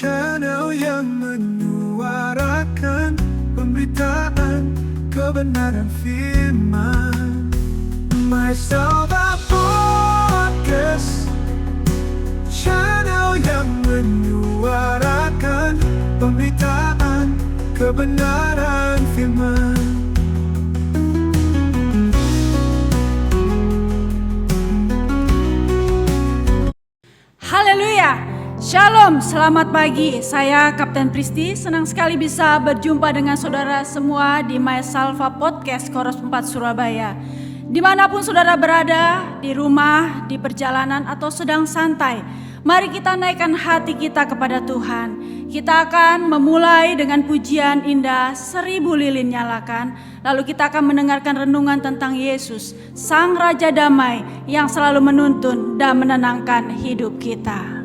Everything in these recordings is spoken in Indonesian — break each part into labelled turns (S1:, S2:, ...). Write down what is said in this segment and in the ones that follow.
S1: channel yang menyuarakan pemberitaan kebenaran firman. MySalva Podcast, channel yang menyuarakan pemberitaan kebenaran firman.
S2: Haleluya, Shalom, selamat pagi. Saya Kapten Pristi, senang sekali bisa berjumpa dengan saudara semua di MySalva Podcast Koros 4 Surabaya. Dimanapun saudara berada, di rumah, di perjalanan, atau sedang santai, mari kita naikkan hati kita kepada Tuhan. Kita akan memulai dengan pujian indah 1000 lilin nyalakan. Lalu kita akan mendengarkan renungan tentang Yesus, Sang Raja Damai yang selalu menuntun dan menenangkan hidup kita.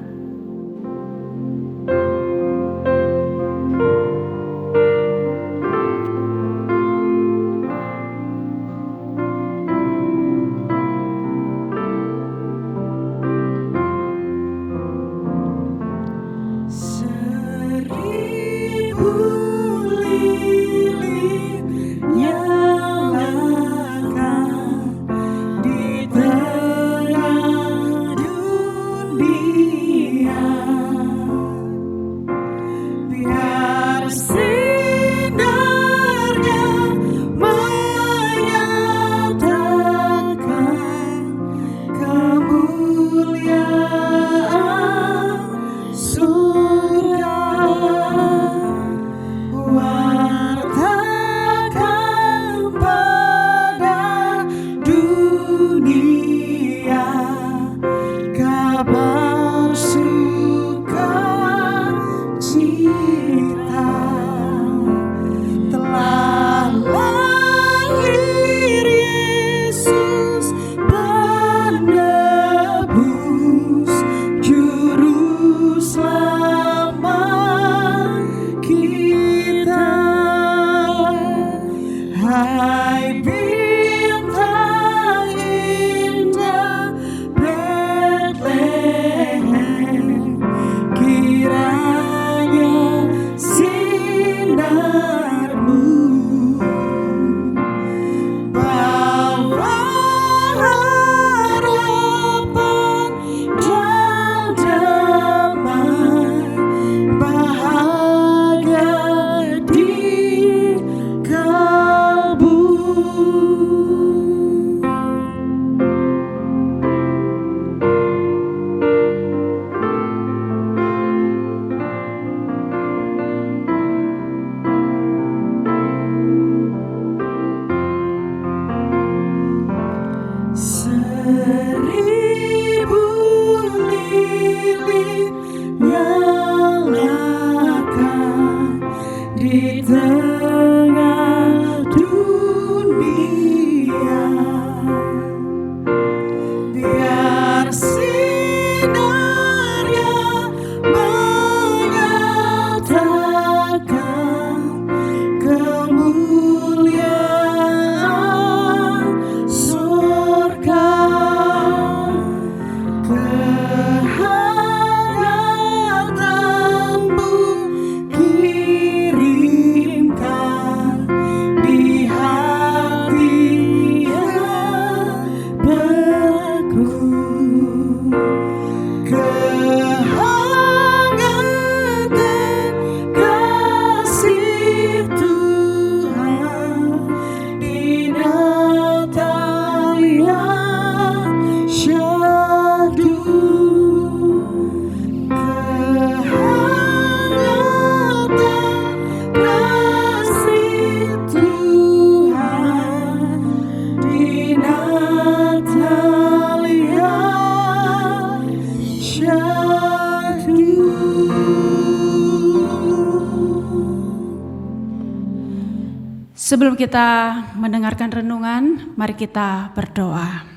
S2: Sebelum kita mendengarkan renungan, mari kita berdoa.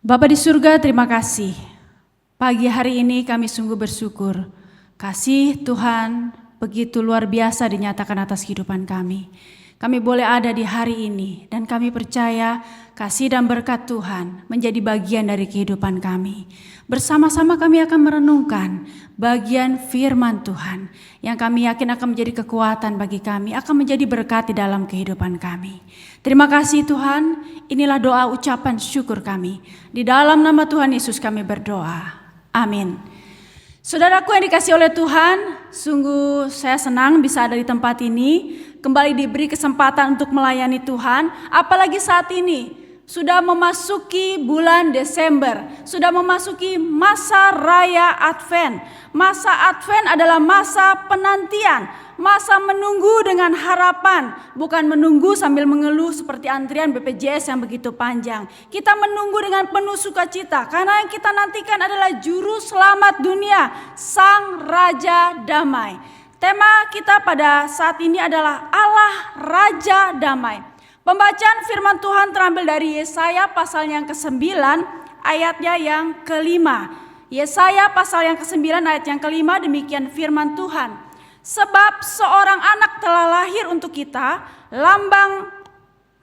S2: Bapa di surga, terima kasih. Pagi hari ini kami sungguh bersyukur. Kasih Tuhan begitu luar biasa dinyatakan atas kehidupan kami. kami boleh ada di hari ini, dan kami percaya kasih dan berkat Tuhan menjadi bagian dari kehidupan kami. Bersama-sama kami akan merenungkan bagian firman Tuhan yang kami yakin akan menjadi kekuatan bagi kami, akan menjadi berkat di dalam kehidupan kami. Terima kasih Tuhan, inilah doa ucapan syukur kami. Di dalam nama Tuhan Yesus kami berdoa. Amin. Saudaraku yang dikasihi oleh Tuhan, sungguh saya senang bisa ada di tempat ini, kembali diberi kesempatan untuk melayani Tuhan, apalagi saat ini sudah memasuki bulan Desember, sudah memasuki masa raya Advent. Masa Advent adalah masa penantian, masa menunggu dengan harapan, bukan menunggu sambil mengeluh seperti antrian BPJS yang begitu panjang. Kita menunggu dengan penuh sukacita karena yang kita nantikan adalah juru selamat dunia, Sang Raja Damai. Tema kita pada saat ini adalah Allah Raja Damai. Pembacaan firman Tuhan terambil dari Yesaya pasal yang ke-9 ayatnya yang ke-5. Yesaya pasal yang ke-9 ayat yang ke-5, demikian firman Tuhan. Sebab seorang anak telah lahir untuk kita,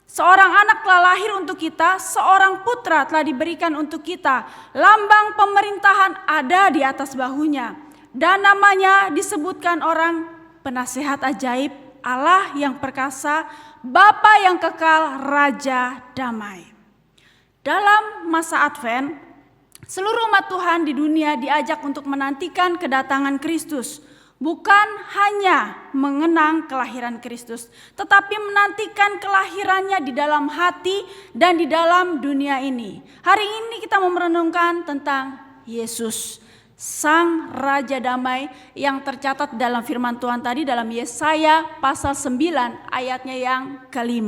S2: seorang anak telah lahir untuk kita, seorang putra telah diberikan untuk kita. Lambang pemerintahan ada di atas bahunya, dan namanya disebutkan orang Penasehat Ajaib, Allah yang perkasa, Bapa yang kekal, Raja Damai. Dalam masa Advent, seluruh umat Tuhan di dunia diajak untuk menantikan kedatangan Kristus. Bukan hanya mengenang kelahiran Kristus, tetapi menantikan kelahirannya di dalam hati dan di dalam dunia ini. Hari ini kita mau merenungkan tentang Yesus, Sang Raja Damai yang tercatat dalam firman Tuhan tadi dalam Yesaya pasal 9 ayatnya yang ke-5.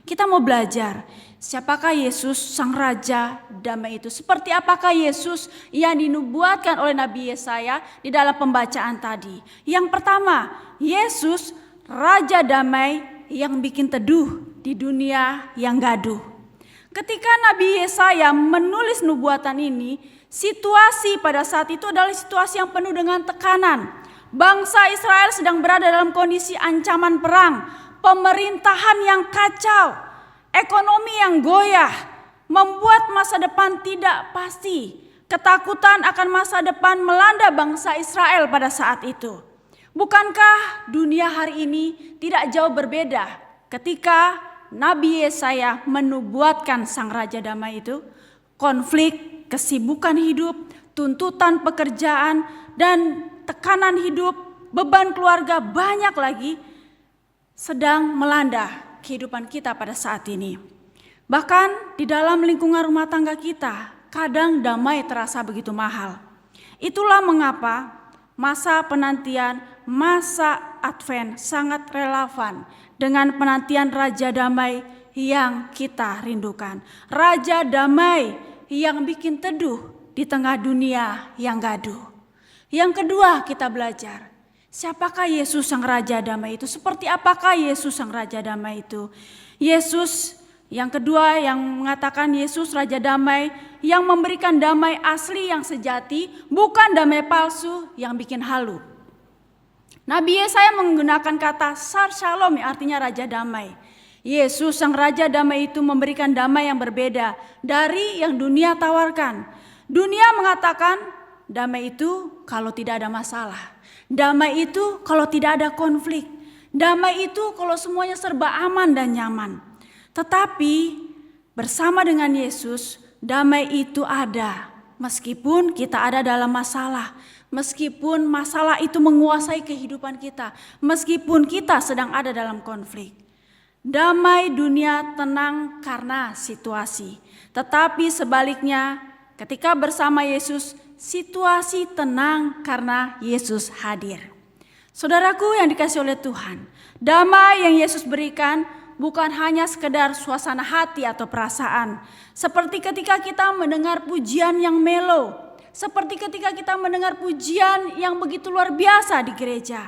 S2: Kita mau belajar siapakah Yesus Sang Raja Damai itu. Seperti apakah Yesus yang dinubuatkan oleh Nabi Yesaya di dalam pembacaan tadi. Yang pertama, Yesus Raja Damai yang bikin teduh di dunia yang gaduh. Ketika Nabi Yesaya menulis nubuatan ini, situasi pada saat itu adalah situasi yang penuh dengan tekanan. Bangsa Israel sedang berada dalam kondisi ancaman perang, pemerintahan yang kacau, ekonomi yang goyah, membuat masa depan tidak pasti. Ketakutan akan masa depan melanda bangsa Israel pada saat itu. Bukankah dunia hari ini tidak jauh berbeda ketika Nabi Yesaya menubuatkan Sang Raja Damai itu? Konflik, kesibukan hidup, tuntutan pekerjaan, dan tekanan hidup, beban keluarga banyak lagi sedang melanda kehidupan kita pada saat ini. Bahkan di dalam lingkungan rumah tangga kita, kadang damai terasa begitu mahal. Itulah mengapa masa penantian, masa Advent sangat relevan dengan penantian Raja Damai yang kita rindukan. Raja Damai yang bikin teduh di tengah dunia yang gaduh. Yang kedua, kita belajar siapakah Yesus Sang Raja Damai itu? Seperti apakah Yesus Sang Raja Damai itu? Yesus yang kedua yang mengatakan Yesus Raja Damai yang memberikan damai asli yang sejati, bukan damai palsu yang bikin halu. Nabi Yesaya menggunakan kata Sar Shalom yang artinya Raja Damai. Yesus Sang Raja Damai itu memberikan damai yang berbeda dari yang dunia tawarkan. Dunia mengatakan damai itu kalau tidak ada masalah. Damai itu kalau tidak ada konflik. Damai itu kalau semuanya serba aman dan nyaman. Tetapi bersama dengan Yesus, damai itu ada meskipun kita ada dalam masalah. Meskipun masalah itu menguasai kehidupan kita. Meskipun kita sedang ada dalam konflik. Damai dunia tenang karena situasi. Tetapi sebaliknya ketika bersama Yesus, situasi tenang karena Yesus hadir. Saudaraku yang dikasihi oleh Tuhan, damai yang Yesus berikan bukan hanya sekedar suasana hati atau perasaan. Seperti ketika kita mendengar pujian yang melo. Seperti ketika kita mendengar pujian yang begitu luar biasa di gereja.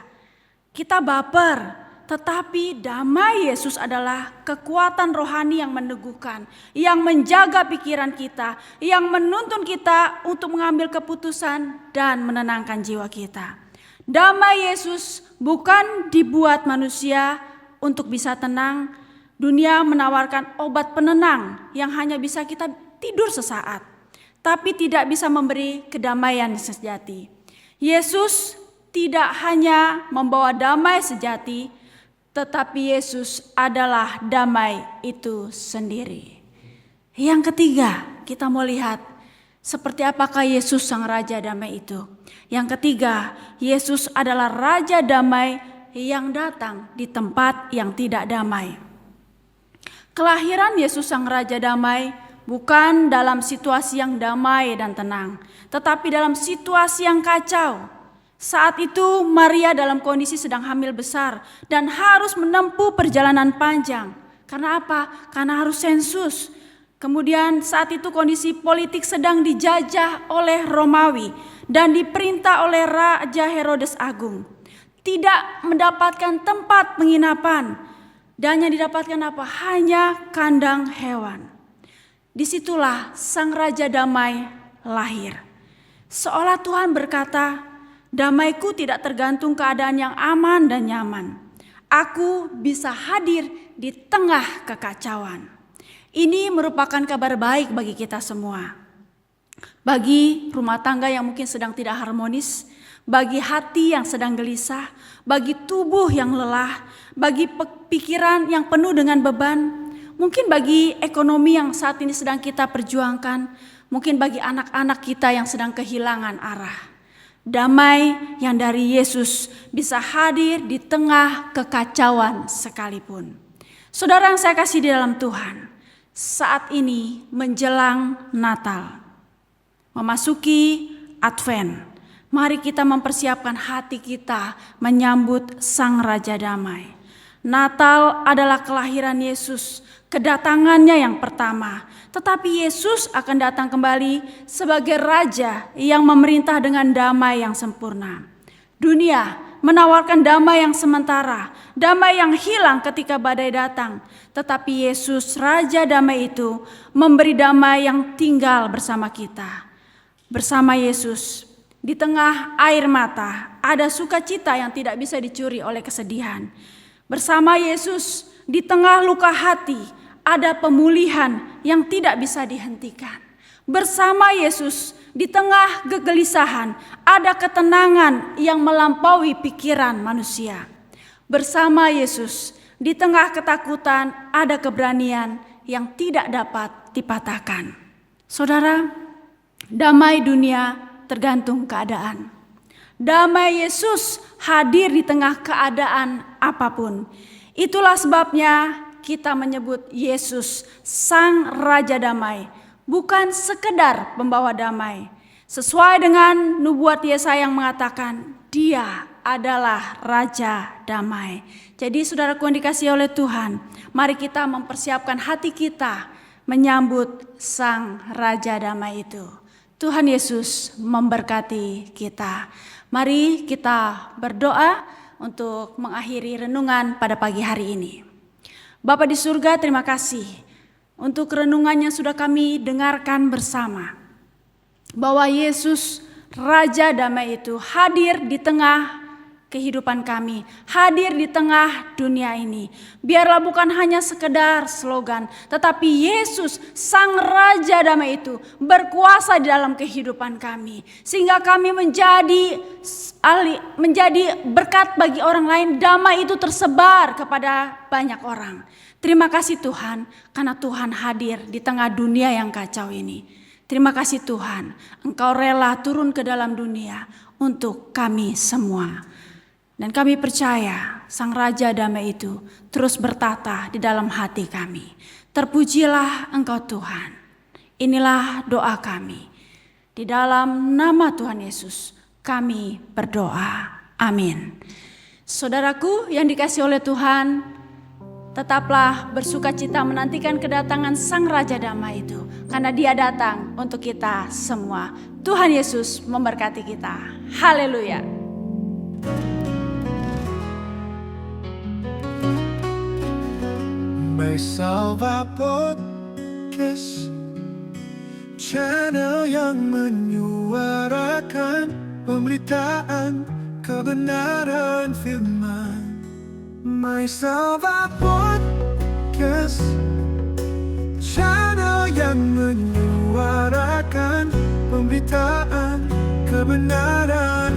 S2: Kita baper. Tetapi damai Yesus adalah kekuatan rohani yang meneguhkan, yang menjaga pikiran kita, yang menuntun kita untuk mengambil keputusan dan menenangkan jiwa kita. Damai Yesus bukan dibuat manusia untuk bisa tenang, dunia menawarkan obat penenang yang hanya bisa kita tidur sesaat, tapi tidak bisa memberi kedamaian sejati. Yesus tidak hanya membawa damai sejati, tetapi Yesus adalah damai itu sendiri. Yang ketiga, kita mau lihat seperti apakah Yesus sang Raja Damai itu. Yang ketiga, Yesus adalah Raja Damai yang datang di tempat yang tidak damai. Kelahiran Yesus sang Raja Damai bukan dalam situasi yang damai dan tenang, tetapi dalam situasi yang kacau. Saat itu Maria dalam kondisi sedang hamil besar dan harus menempuh perjalanan panjang. Karena apa? Karena harus sensus. Kemudian saat itu kondisi politik sedang dijajah oleh Romawi dan diperintah oleh Raja Herodes Agung. Tidak mendapatkan tempat penginapan dan yang didapatkan apa? Hanya kandang hewan. Disitulah sang Raja Damai lahir. Seolah Tuhan berkata, damaiku tidak tergantung keadaan yang aman dan nyaman. Aku bisa hadir di tengah kekacauan. Ini merupakan kabar baik bagi kita semua. Bagi rumah tangga yang mungkin sedang tidak harmonis, bagi hati yang sedang gelisah, bagi tubuh yang lelah, bagi pikiran yang penuh dengan beban, mungkin bagi ekonomi yang saat ini sedang kita perjuangkan, mungkin bagi anak-anak kita yang sedang kehilangan arah. Damai yang dari Yesus bisa hadir di tengah kekacauan sekalipun. Saudara yang saya kasih di dalam Tuhan, saat ini menjelang Natal, memasuki Advent, mari kita mempersiapkan hati kita menyambut Sang Raja Damai. Natal adalah kelahiran Yesus, kedatangannya yang pertama. Tetapi Yesus akan datang kembali sebagai Raja yang memerintah dengan damai yang sempurna. Dunia menawarkan damai yang sementara, damai yang hilang ketika badai datang. Tetapi Yesus, Raja Damai itu, memberi damai yang tinggal bersama kita. Bersama Yesus, di tengah air mata, ada sukacita yang tidak bisa dicuri oleh kesedihan. Bersama Yesus, di tengah luka hati, ada pemulihan yang tidak bisa dihentikan. Bersama Yesus, di tengah kegelisahan, ada ketenangan yang melampaui pikiran manusia. Bersama Yesus, di tengah ketakutan, ada keberanian yang tidak dapat dipatahkan. Saudara, damai dunia tergantung keadaan. Damai Yesus hadir di tengah keadaan apapun. Itulah sebabnya kita menyebut Yesus Sang Raja Damai, bukan sekedar pembawa damai. Sesuai dengan nubuat Yesaya yang mengatakan, Dia adalah Raja Damai. Jadi saudaraku yang dikasihi oleh Tuhan, mari kita mempersiapkan hati kita menyambut Sang Raja Damai itu. Tuhan Yesus memberkati kita. Mari kita berdoa untuk mengakhiri renungan pada pagi hari ini. Bapa di surga, terima kasih untuk renungan yang sudah kami dengarkan bersama. Bahwa Yesus, Raja Damai itu hadir di tengah kehidupan kami, hadir di tengah dunia ini. Biarlah bukan hanya sekedar slogan, tetapi Yesus, Sang Raja Damai itu berkuasa di dalam kehidupan kami. Sehingga kami menjadi berkat bagi orang lain, damai itu tersebar kepada banyak orang. Terima kasih Tuhan, karena Tuhan hadir di tengah dunia yang kacau ini. Terima kasih Tuhan, Engkau rela turun ke dalam dunia untuk kami semua. Dan kami percaya Sang Raja Damai itu terus bertata di dalam hati kami. Terpujilah Engkau Tuhan. Inilah doa kami. Di dalam nama Tuhan Yesus kami berdoa. Amin. Saudaraku yang dikasihi oleh Tuhan, tetaplah bersukacita menantikan kedatangan Sang Raja Damai itu. Karena Dia datang untuk kita semua. Tuhan Yesus memberkati kita. Haleluya.
S1: May Salva Podcast, channel yang menyuarakan pemberitaan kebenaran firman. My Salva Podcast, channel yang menyuarakan pemberitaan kebenaran.